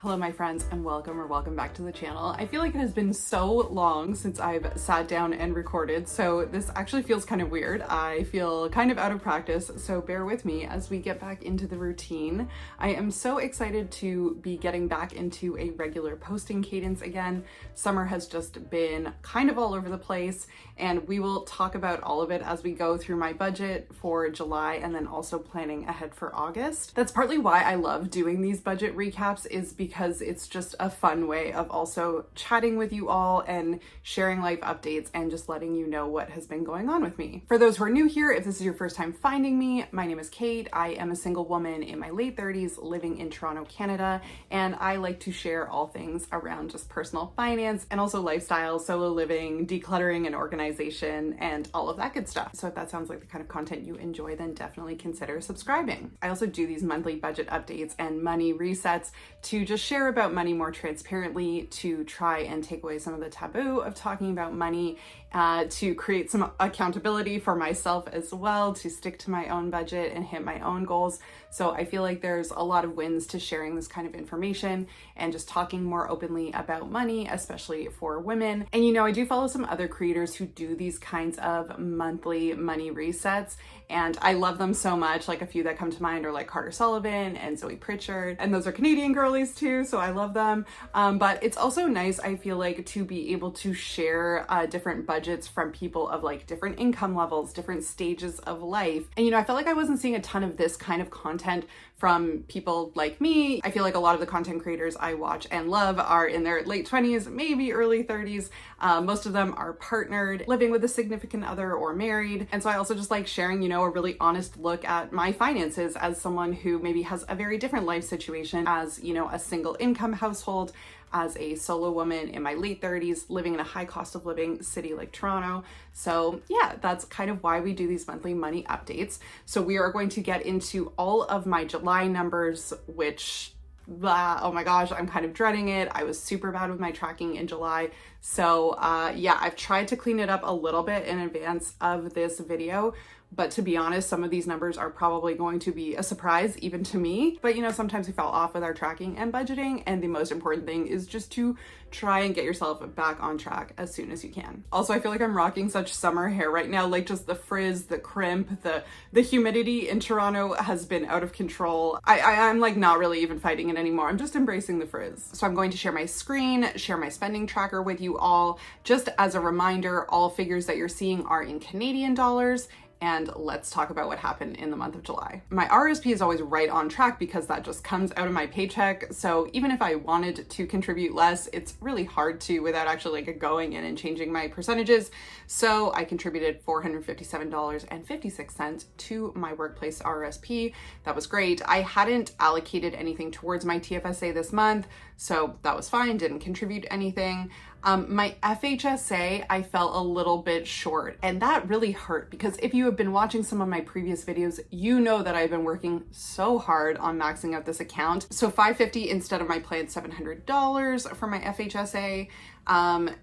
Hello my friends and welcome back to the channel. I feel like it has been so long since I've sat down and recorded, so this actually feels kind of weird. I feel kind of out of practice, so bear with me as we get back into the routine. I am so excited to be getting back into a regular posting cadence again. Summer has just been kind of all over the place, and we will talk about all of it as we go through my budget for July and then also planning ahead for August. That's partly why I love doing these budget recaps, is because it's just a fun way of also chatting with you all and sharing life updates and just letting you know what has been going on with me. For those who are new here, if this is your first time finding me, my name is Kate. I am a single woman in my late 30s living in Toronto, Canada, and I like to share all things around just personal finance and also lifestyle, solo living, decluttering and organization, and all of that good stuff. So if that sounds like the kind of content you enjoy, then definitely consider subscribing. I also do these monthly budget updates and money resets to just share about money more transparently, to try and take away some of the taboo of talking about money, to create some accountability for myself as well, to stick to my own budget and hit my own goals. So I feel like there's a lot of wins to sharing this kind of information and just talking more openly about money, especially for women. And you know, I do follow some other creators who do these kinds of monthly money resets, and I love them so much. Like a few that come to mind are like Carter Sullivan and Zoe Pritchard, and those are Canadian girlies too, so I love them. But it's also nice, I feel like, to be able to share different budgets from people of like different income levels, different stages of life. And you know, I felt like I wasn't seeing a ton of this kind of content from people like me. I feel like a lot of the content creators I watch and love are in their late 20s, maybe early 30s. Most of them are partnered, living with a significant other, or married. And so I also just like sharing, you know, a really honest look at my finances as someone who maybe has a very different life situation as, you know, a single income household, as a solo woman in my late 30s, living in a high cost of living city like Toronto. So yeah, that's kind of why we do these monthly money updates. So we are going to get into all of my July numbers, which, oh my gosh, I'm kind of dreading it. I was super bad with my tracking in July. So yeah, I've tried to clean it up a little bit in advance of this video. But to be honest, some of these numbers are probably going to be a surprise even to me. But you know, sometimes we fall off with our tracking and budgeting, and the most important thing is just to try and get yourself back on track as soon as you can. Also, I feel like I'm rocking such summer hair right now, like just the frizz, the crimp, the humidity in Toronto has been out of control. I'm like not really even fighting it anymore. I'm just embracing the frizz. So I'm going to share my screen, share my spending tracker with you all. Just as a reminder, all figures that you're seeing are in Canadian dollars. And let's talk about what happened in the month of July. My RSP is always right on track because that just comes out of my paycheck. So even if I wanted to contribute less, it's really hard to without actually like going in and changing my percentages. So I contributed $457.56 to my workplace RSP. That was great. I hadn't allocated anything towards my TFSA this month, so that was fine, didn't contribute anything. My FHSA, I fell a little bit short, and that really hurt because if you have been watching some of my previous videos, you know that I've been working so hard on maxing out this account. So $550 instead of my planned $700 for my FHSA.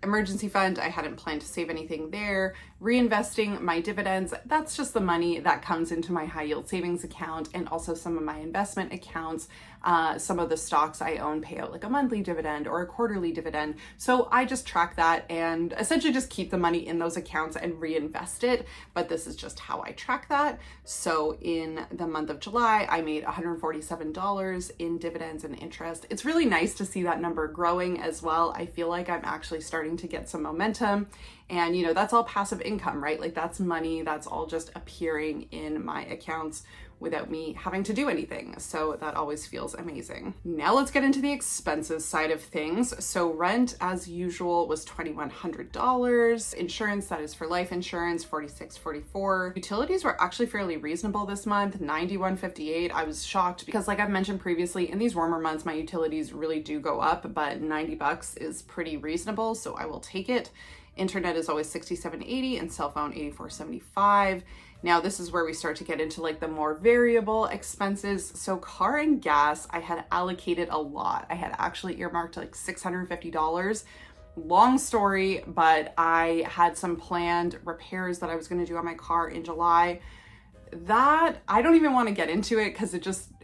Emergency fund, I hadn't planned to save anything there. Reinvesting my dividends, that's just the money that comes into my high yield savings account, and also some of my investment accounts. Some of the stocks I own pay out like a monthly dividend or a quarterly dividend. So I just track that and essentially just keep the money in those accounts and reinvest it. But this is just how I track that. So in the month of July, I made $147 in dividends and interest. It's really nice to see that number growing as well. I feel like I'm actually starting to get some momentum. And you know, that's all passive income, right? Like that's money that's all just appearing in my accounts without me having to do anything. So that always feels amazing. Now let's get into the expenses side of things. So rent, as usual, was $2,100. Insurance, that is for life insurance, $46.44. Utilities were actually fairly reasonable this month, $91.58. I was shocked because, like I've mentioned previously, in these warmer months, my utilities really do go up, but $90 is pretty reasonable, so I will take it. Internet is always $67.80 and cell phone $84.75. Now this is where we start to get into like the more variable expenses. So car and gas, I had allocated a lot. I had actually earmarked like $650. Long story, but I had some planned repairs that I was going to do on my car in July. That I don't even want to get into it because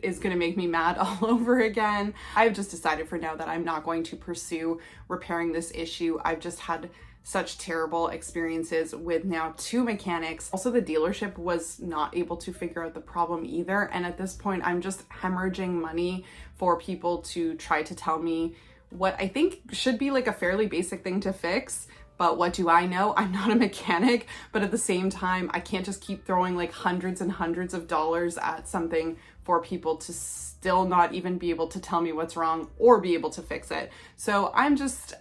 is going to make me mad all over again. I've just decided for now that I'm not going to pursue repairing this issue. I've just had such terrible experiences with now 2 mechanics. Also, the dealership was not able to figure out the problem either. And at this point, I'm just hemorrhaging money for people to try to tell me what I think should be like a fairly basic thing to fix. But what do I know? I'm not a mechanic, but at the same time, I can't just keep throwing like hundreds and hundreds of dollars at something for people to still not even be able to tell me what's wrong or be able to fix it. So I'm just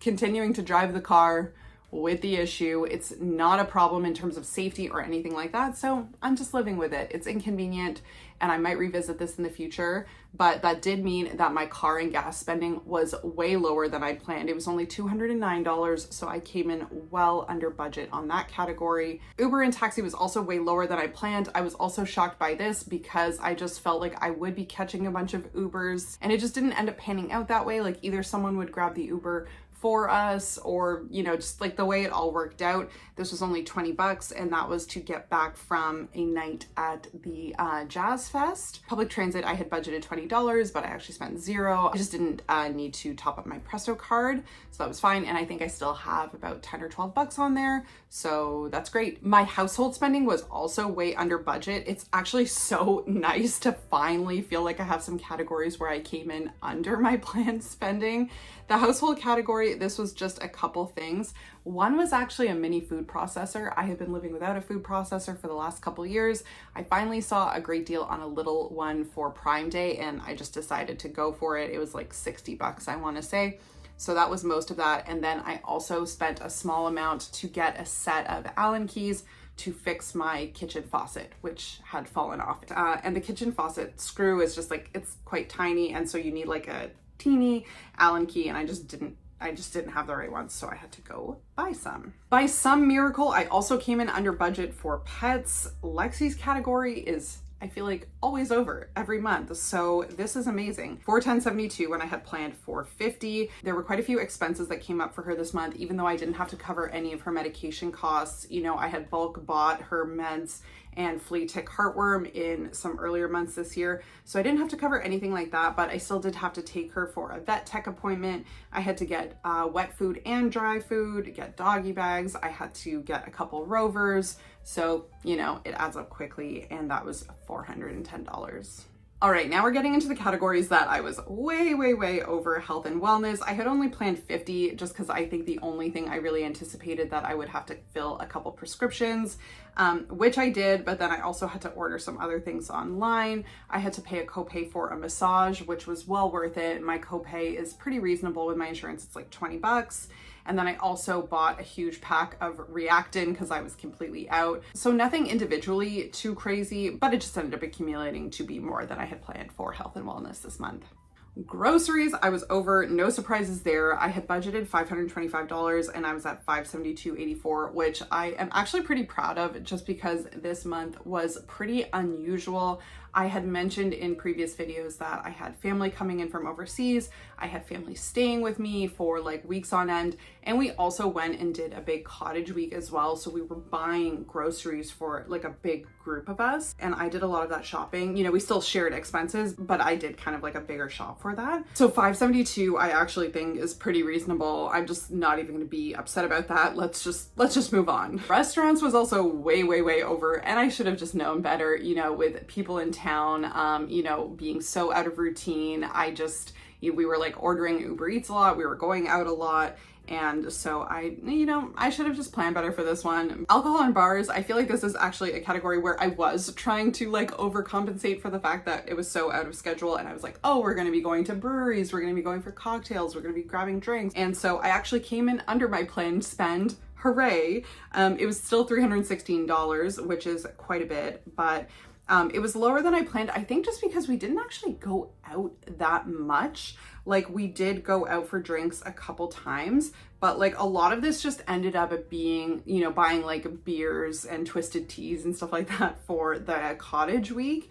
continuing to drive the car with the issue. It's not a problem in terms of safety or anything like that. So I'm just living with it. It's inconvenient and I might revisit this in the future, but that did mean that my car and gas spending was way lower than I planned. It was only $209, so I came in well under budget on that category. Uber and taxi was also way lower than I planned. I was also shocked by this because I just felt like I would be catching a bunch of Ubers and it just didn't end up panning out that way. Like either someone would grab the Uber for us or, you know, just like the way it all worked out. This was only $20 and that was to get back from a night at the Jazz Fest. Public transit, I had budgeted $20, but I actually spent $0. I just didn't need to top up my Presto card, so that was fine. And I think I still have about 10 or 12 bucks on there, so that's great. My household spending was also way under budget. It's actually so nice to finally feel like I have some categories where I came in under my planned spending. The household category, this was just a couple things. One was actually a mini food processor. I have been living without a food processor for the last couple years. I finally saw a great deal on a little one for Prime Day and I just decided to go for it. It was like $60, I want to say. So that was most of that. And then I also spent a small amount to get a set of Allen keys to fix my kitchen faucet, which had fallen off. And the kitchen faucet screw is just like, it's quite tiny. And so you need like a teeny Allen key and I just didn't have the right ones, so I had to go buy some. By some miracle, I also came in under budget for pets. Lexi's category is, I feel like, always over every month, so this is amazing. $410.72 when I had planned $450. There were quite a few expenses that came up for her this month, even though I didn't have to cover any of her medication costs. You know, I had bulk bought her meds and flea tick heartworm in some earlier months this year. So I didn't have to cover anything like that, but I still did have to take her for a vet tech appointment. I had to get wet food and dry food, get doggy bags. I had to get a couple rovers. So, you know, it adds up quickly and that was $410. All right, now we're getting into the categories that I was way over health and wellness. I had only planned 50 just because I think the only thing I really anticipated that I would have to fill a couple prescriptions, which I did, but then I also had to order some other things online. I had to pay a copay for a massage, which was well worth it. My copay is pretty reasonable with my insurance. It's like $20. And then I also bought a huge pack of Reactin because I was completely out. So nothing individually too crazy, but it just ended up accumulating to be more than I had planned for health and wellness this month. Groceries, I was over, no surprises there. I had budgeted $525 and I was at $572.84, which I am actually pretty proud of just because this month was pretty unusual. I had mentioned in previous videos that I had family coming in from overseas. I had family staying with me for like weeks on end. And we also went and did a big cottage week as well. So we were buying groceries for like a big group of us. And I did a lot of that shopping. You know, we still shared expenses, but I did kind of like a bigger shop for that. So $572 I actually think is pretty reasonable. I'm just not even gonna be upset about that. Let's just move on. Restaurants was also way over, and I should have just known better, you know, with people in town, you know, being so out of routine. We were like ordering Uber Eats a lot. We were going out a lot. And so I should have just planned better for this one. Alcohol and bars, I feel like this is actually a category where I was trying to like overcompensate for the fact that it was so out of schedule. And I was like, oh, we're going to be going to breweries. We're going to be going for cocktails. We're going to be grabbing drinks. And so I actually came in under my planned spend. Hooray. It was still $316, which is quite a bit, but it was lower than I planned, I think just because we didn't actually go out that much. Like we did go out for drinks a couple times, but like a lot of this just ended up being, you know, buying like beers and twisted teas and stuff like that for the cottage week.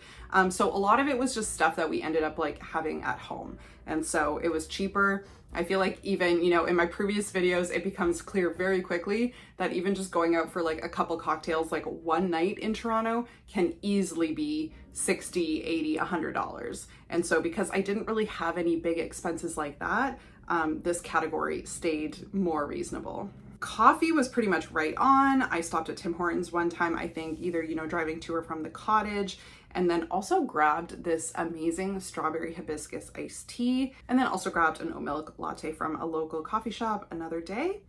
So a lot of it was just stuff that we ended up like having at home. And so it was cheaper. I feel like even, you know, in my previous videos, it becomes clear very quickly that even just going out for like a couple cocktails, like one night in Toronto can easily be $60, $80, $100. And so because I didn't really have any big expenses like that, this category stayed more reasonable. Coffee was pretty much right on. I stopped at Tim Hortons one time, I think either, driving to or from the cottage, and then also grabbed this amazing strawberry hibiscus iced tea, and then also grabbed an oat milk latte from a local coffee shop another day.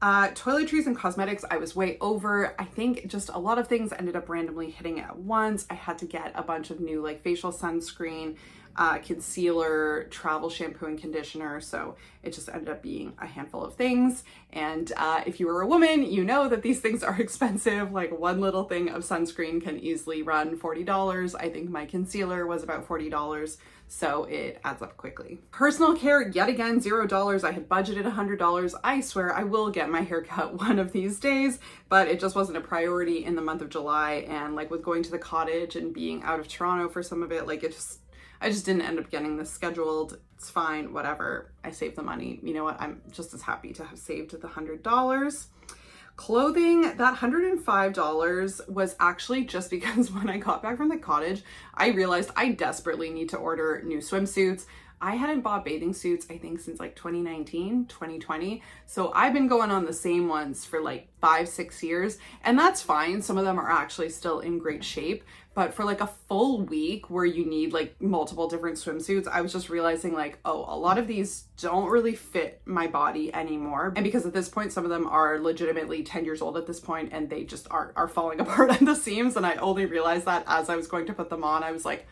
Toiletries and cosmetics, I was way over. I think just a lot of things ended up randomly hitting at once. I had to get a bunch of new like facial sunscreen, concealer, travel shampoo and conditioner. So it just ended up being a handful of things. And if you are a woman, you know that these things are expensive. Like one little thing of sunscreen can easily run $40. I think my concealer was about $40. So it adds up quickly. Personal care, yet again, $0. I had budgeted $100. I swear I will get my hair cut one of these days, but it just wasn't a priority in the month of July. And like with going to the cottage and being out of Toronto for some of it, like I just didn't end up getting this scheduled. It's fine, whatever. I saved the money. You know what? I'm just as happy to have saved the $100. Clothing, that $105 was actually just because when I got back from the cottage, I realized I desperately need to order new swimsuits. I hadn't bought bathing suits, I think, since like 2019, 2020. So I've been going on the same ones for like 5-6 years, and that's fine. Some of them are actually still in great shape, but for like a full week where you need like multiple different swimsuits, I was just realizing like, oh, a lot of these don't really fit my body anymore. And because at this point, some of them are legitimately 10 years old at this point, and they just are falling apart at the seams. And I only realized that as I was going to put them on. I was like,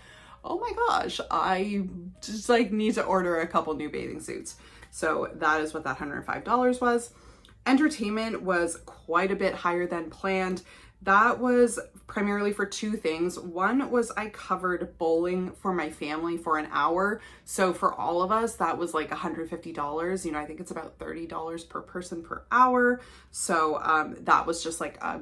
oh my gosh, I just like need to order a couple new bathing suits. So that is what that $105 was. Entertainment was quite a bit higher than planned. That was primarily for two things. One was I covered bowling for my family for an hour. So for all of us, that was like $150. I think it's about $30 per person per hour. So that was just like a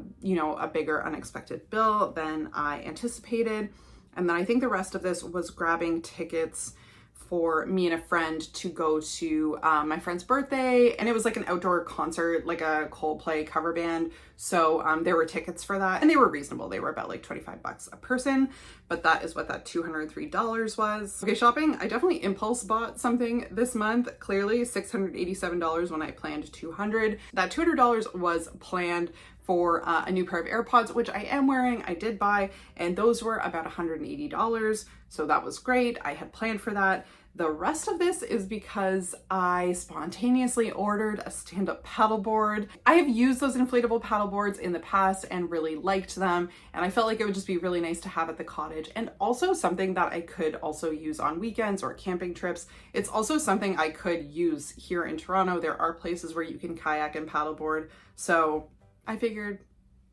bigger unexpected bill than I anticipated. And then I think the rest of this was grabbing tickets for me and a friend to go to my friend's birthday. And it was like an outdoor concert, like a Coldplay cover band. So there were tickets for that, and they were reasonable. They were about like $25 a person, but that is what that $203 was. Okay, shopping. I definitely impulse bought something this month. Clearly $687 when I planned $200. That $200 was planned for a new pair of AirPods, which I am wearing. I did buy, and those were about $180. So that was great. I had planned for that. The rest of this is because I spontaneously ordered a stand-up paddleboard. I have used those inflatable paddleboards in the past and really liked them. And I felt like it would just be really nice to have at the cottage, and also something that I could also use on weekends or camping trips. It's also something I could use here in Toronto. There are places where you can kayak and paddleboard. So I figured,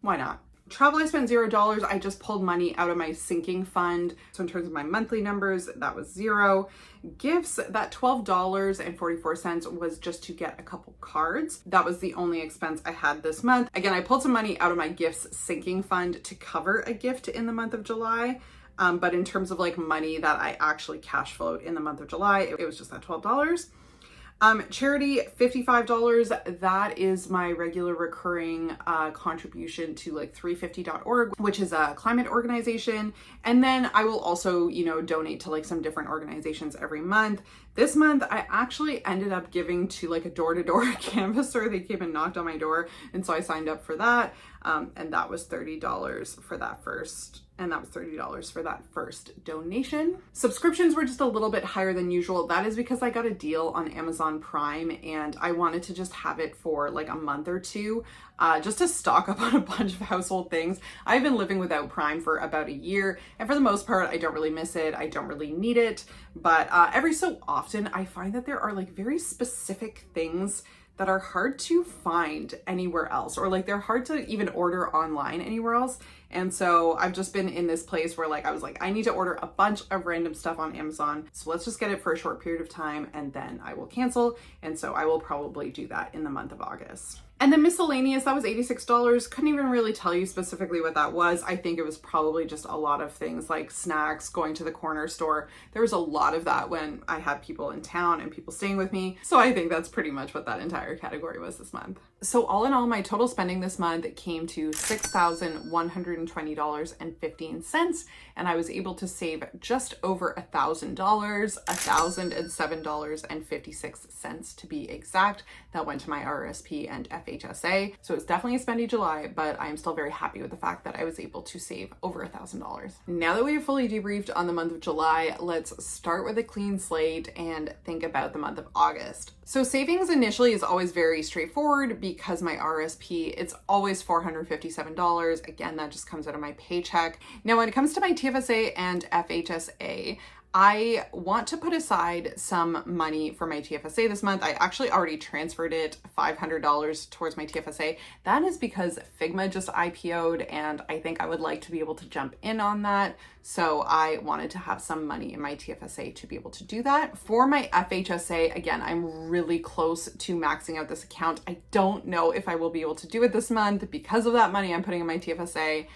why not? Travel, I spent $0. I just pulled money out of my sinking fund. So in terms of my monthly numbers, that was $0. Gifts, that $12.44 was just to get a couple cards. That was the only expense I had this month. Again, I pulled some money out of my gifts sinking fund to cover a gift in the month of July. But in terms of like money that I actually cash flowed in the month of July, it was just that $12. Charity, $55. That is my regular recurring contribution to like 350.org, which is a climate organization. And then I will also, donate to like some different organizations every month. This month, I actually ended up giving to like a door-to-door canvasser. They came and knocked on my door, and so I signed up for that. And that was $30 for that first. And that was $30 for that first donation. Subscriptions were just a little bit higher than usual. That is because I got a deal on Amazon Prime, and I wanted to just have it for like a month or two, just to stock up on a bunch of household things. I've been living without Prime for about a year, and for the most part, I don't really miss it. I don't really need it, but every so often I find that there are like very specific things that are hard to find anywhere else, or like they're hard to even order online anywhere else. And so I've just been in this place where like I was like, I need to order a bunch of random stuff on Amazon. So let's just get it for a short period of time, and then I will cancel. And so I will probably do that in the month of August. And then miscellaneous, that was $86. Couldn't even really tell you specifically what that was. I think it was probably just a lot of things like snacks, going to the corner store. There was a lot of that when I had people in town and people staying with me. So I think that's pretty much what that entire category was this month. So all in all, my total spending this month came to $6,120.15. And I was able to save just over $1,000, $1,007.56 to be exact. That went to my RRSP and FHSA. So it's definitely a spendy July, but I'm still very happy with the fact that I was able to save over $1,000. Now that we have fully debriefed on the month of July, let's start with a clean slate and think about the month of August. So savings initially is always very straightforward because my RSP, it's always $457. Again, that just comes out of my paycheck. Now, when it comes to my TFSA and FHSA, I want to put aside some money for my TFSA this month. I actually already transferred it $500 towards my TFSA. That is because Figma just IPO'd and I think I would like to be able to jump in on that. So I wanted to have some money in my TFSA to be able to do that. For my FHSA, again, I'm really close to maxing out this account. I don't know if I will be able to do it this month because of that money I'm putting in my TFSA.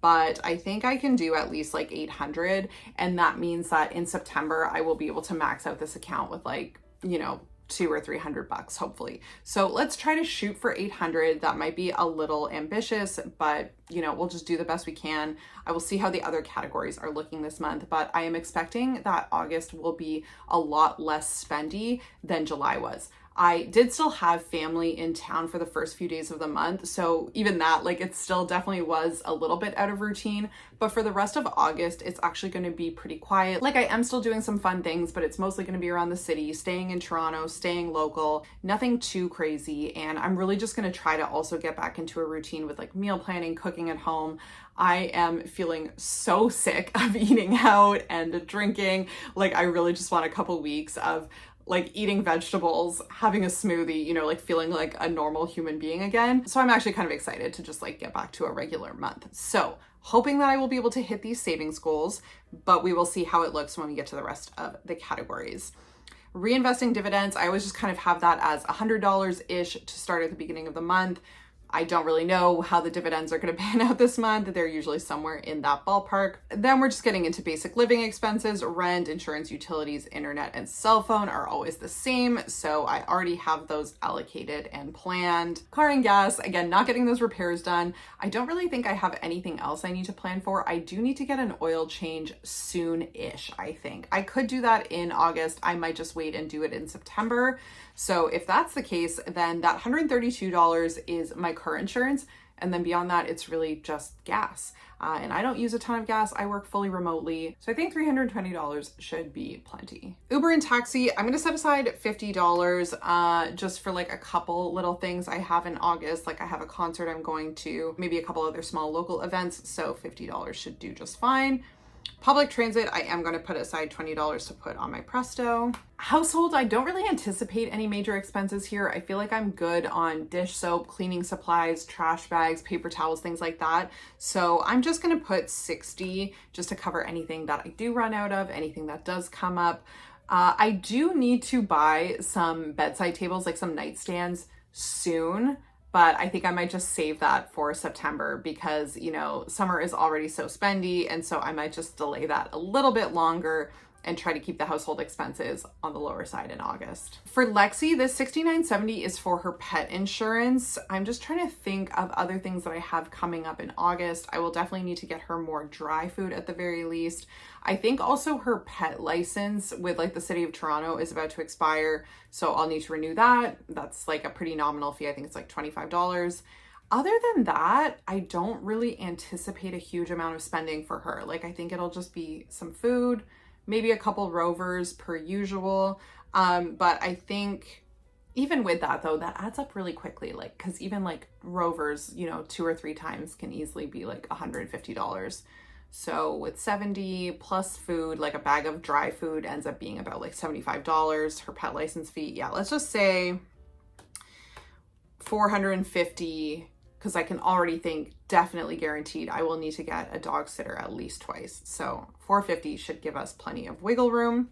But I think I can do at least like 800. And that means that in September, I will be able to max out this account with like, you know, $200 or $300, hopefully. So let's try to shoot for 800. That might be a little ambitious, but you know, we'll just do the best we can. I will see how the other categories are looking this month, but I am expecting that August will be a lot less spendy than July was. I did still have family in town for the first few days of the month. So even that, like it still definitely was a little bit out of routine, but for the rest of August, it's actually going to be pretty quiet. Like I am still doing some fun things, but it's mostly going to be around the city, staying in Toronto, staying local, nothing too crazy. And I'm really just going to try to also get back into a routine with like meal planning, cooking at home. I am feeling so sick of eating out and drinking. Like I really just want a couple weeks of like eating vegetables, having a smoothie, you know, like feeling like a normal human being again. So I'm actually kind of excited to just like get back to a regular month. So hoping that I will be able to hit these savings goals, but we will see how it looks when we get to the rest of the categories. Reinvesting dividends, I always just kind of have that as $100-ish to start at the beginning of the month. I don't really know how the dividends are going to pan out this month. They're usually somewhere in that ballpark. Then we're just getting into basic living expenses. Rent, insurance, utilities, internet, and cell phone are always the same. So I already have those allocated and planned. Car and gas, again, not getting those repairs done. I don't really think I have anything else I need to plan for. I do need to get an oil change soon-ish, I think. I could do that in August. I might just wait and do it in September. So if that's the case, then that $132 is my car insurance. And then beyond that, it's really just gas. And I don't use a ton of gas. I work fully remotely. So I think $320 should be plenty. Uber and taxi, I'm going to set aside $50 just for like a couple little things I have in August. Like I have a concert I'm going to, maybe a couple other small local events. So $50 should do just fine. Public transit, I am going to put aside $20 to put on my Presto. Household, I don't really anticipate any major expenses here. I feel like I'm good on dish soap, cleaning supplies, trash bags, paper towels, things like that. So I'm just going to put $60 just to cover anything that I do run out of, anything that does come up. I do need to buy some bedside tables, like some nightstands soon. But I think I might just save that for September because, you know, summer is already so spendy. And so I might just delay that a little bit longer and try to keep the household expenses on the lower side in August. For Lexi, this $69.70 is for her pet insurance. I'm just trying to think of other things that I have coming up in August. I will definitely need to get her more dry food at the very least. I think also her pet license with like the city of Toronto is about to expire. So I'll need to renew that. That's like a pretty nominal fee. I think it's like $25. Other than that, I don't really anticipate a huge amount of spending for her. Like I think it'll just be some food, maybe a couple rovers per usual. But I think even with that though, that adds up really quickly. Like, cause even like rovers, you know, 2 or 3 times can easily be like $150. So with 70 plus food, like a bag of dry food ends up being about like $75. Her pet license fee, yeah, let's just say $450, because I can already think definitely guaranteed I will need to get a dog sitter at least twice. So $450 should give us plenty of wiggle room.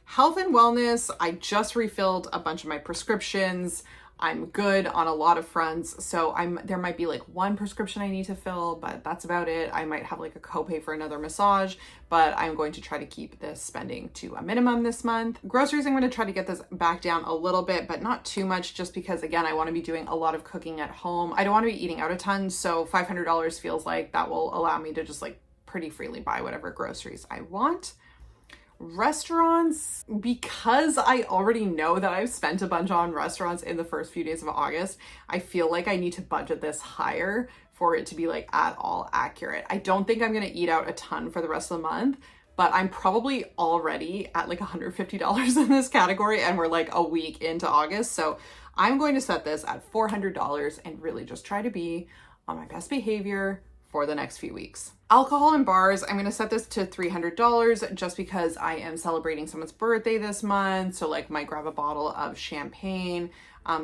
Health and wellness, I just refilled a bunch of my prescriptions. I'm good on a lot of fronts. So there might be like one prescription I need to fill, but that's about it. I might have like a copay for another massage, but I'm going to try to keep this spending to a minimum this month. Groceries, I'm going to try to get this back down a little bit, but not too much, just because again, I want to be doing a lot of cooking at home. I don't want to be eating out a ton. So $500 feels like that will allow me to just like pretty freely buy whatever groceries I want. Restaurants, because I already know that I've spent a bunch on restaurants in the first few days of August, I feel like I need to budget this higher for it to be like at all accurate. I don't think I'm going to eat out a ton for the rest of the month, but I'm probably already at like $150 in this category, and we're like a week into August. So I'm going to set this at $400 and really just try to be on my best behavior for the next few weeks. Alcohol and bars, I'm going to set this to $300 just because I am celebrating someone's birthday this month. So like might grab a bottle of champagne,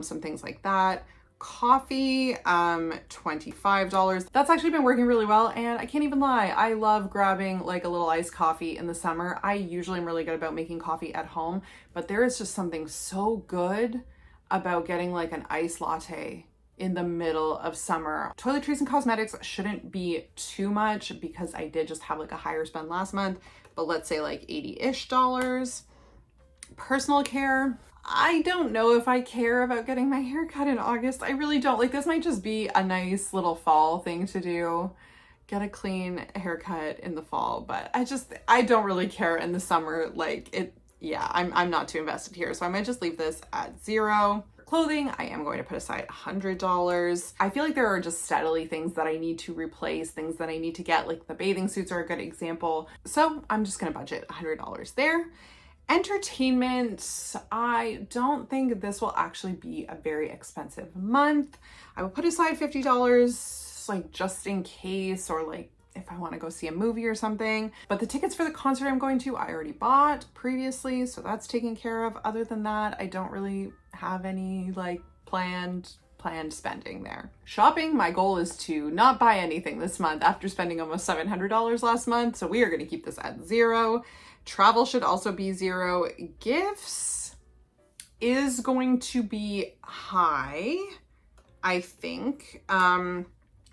some things like that. Coffee, $25. That's actually been working really well, and I can't even lie, I love grabbing like a little iced coffee in the summer. I usually am really good about making coffee at home, but there is just something so good about getting like an iced latte in the middle of summer. Toiletries and cosmetics shouldn't be too much because I did just have like a higher spend last month, but let's say like $80-ish. Personal care, I don't know if I care about getting my hair cut in August. I really don't. Like, this might just be a nice little fall thing to do. Get a clean haircut in the fall, but I don't really care in the summer. Like it, yeah, I'm not too invested here. So I might just leave this at $0. Clothing, I am going to put aside $100. I feel like there are just steadily things that I need to replace, things that I need to get, like the bathing suits are a good example. So I'm just going to budget $100 there. Entertainment, I don't think this will actually be a very expensive month. I will put aside $50, like just in case, or like if I want to go see a movie or something. But the tickets for the concert I'm going to, I already bought previously, so that's taken care of. Other than that, I don't really have any like planned spending there. Shopping, my goal is to not buy anything this month after spending almost $700 last month, so we are going to keep this at $0. Travel should also be $0. Gifts is going to be high, I think. I'd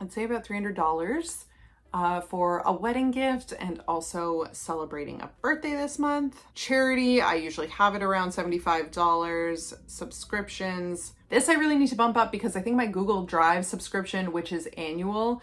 say about $300 for a wedding gift and also celebrating a birthday this month. Charity, I usually have it around $75. Subscriptions, this I really need to bump up because I think my Google Drive subscription, which is annual,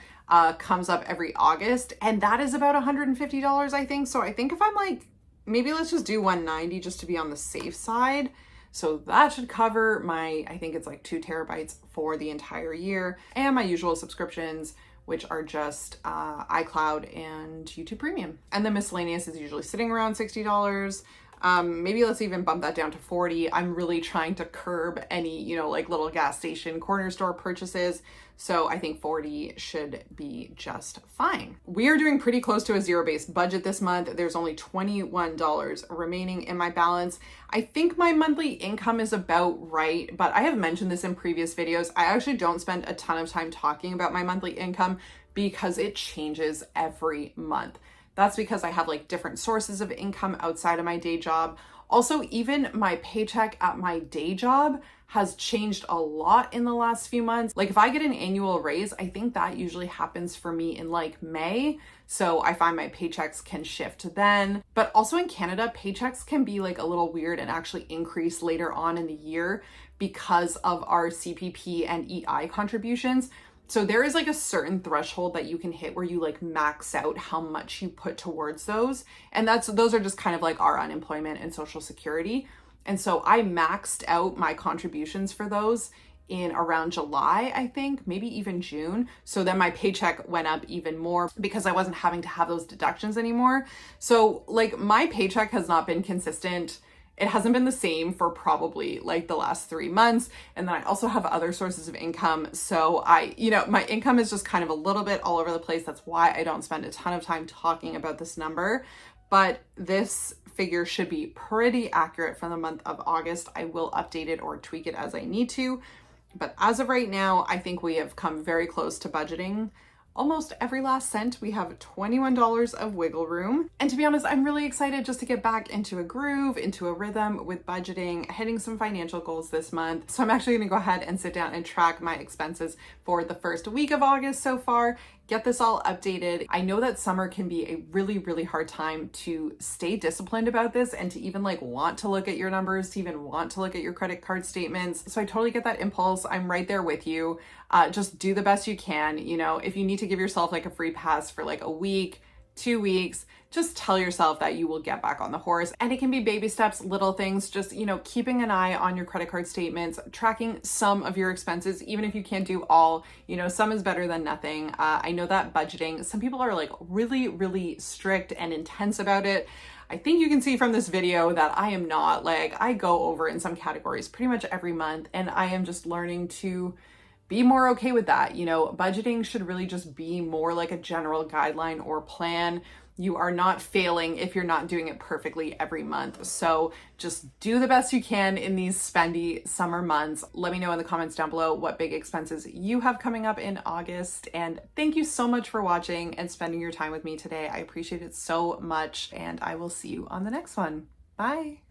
comes up every August, and that is about $150, I think. So I think if I'm like, maybe let's just do $190 just to be on the safe side. So that should cover my, I think it's like 2 terabytes for the entire year, and my usual subscriptions, which are just iCloud and YouTube Premium. And the miscellaneous is usually sitting around $60. Maybe let's even bump that down to $40. I'm really trying to curb any, like little gas station, corner store purchases. So I think $40 should be just fine. We are doing pretty close to a zero-based budget this month. There's only $21 remaining in my balance. I think my monthly income is about right, but I have mentioned this in previous videos. I actually don't spend a ton of time talking about my monthly income because it changes every month. That's because I have like different sources of income outside of my day job. Also, even my paycheck at my day job has changed a lot in the last few months. Like if I get an annual raise, I think that usually happens for me in like May. So I find my paychecks can shift then. But also in Canada, paychecks can be like a little weird and actually increase later on in the year because of our CPP and EI contributions. So there is like a certain threshold that you can hit where you like max out how much you put towards those. And those are just kind of like our unemployment and social security. And so I maxed out my contributions for those in around July, I think, maybe even June. So then my paycheck went up even more because I wasn't having to have those deductions anymore. So like my paycheck has not been consistent. It hasn't been the same for probably like the last 3 months. And then I also have other sources of income. So my income is just kind of a little bit all over the place. That's why I don't spend a ton of time talking about this number. But this figure should be pretty accurate for the month of August. I will update it or tweak it as I need to. But as of right now, I think we have come very close to budgeting almost every last cent. We have $21 of wiggle room. And to be honest, I'm really excited just to get back into a groove, into a rhythm with budgeting, hitting some financial goals this month. So I'm actually gonna go ahead and sit down and track my expenses for the first week of August so far, get this all updated. I know that summer can be a really, really hard time to stay disciplined about this and to even like want to look at your numbers, to even want to look at your credit card statements. So I totally get that impulse. I'm right there with you. Just do the best you can. You know, if you need to give yourself like a free pass for like a week, 2 weeks, just tell yourself that you will get back on the horse. And it can be baby steps, little things, just, you know, keeping an eye on your credit card statements, tracking some of your expenses, even if you can't do all, you know, some is better than nothing. I know that budgeting, some people are like really, really strict and intense about it. I think you can see from this video that I am not. Like, I go over in some categories pretty much every month, and I am just learning to be more okay with that. You know, budgeting should really just be more like a general guideline or plan. You are not failing if you're not doing it perfectly every month. So just do the best you can in these spendy summer months. Let me know in the comments down below what big expenses you have coming up in August. And thank you so much for watching and spending your time with me today. I appreciate it so much, and I will see you on the next one. Bye.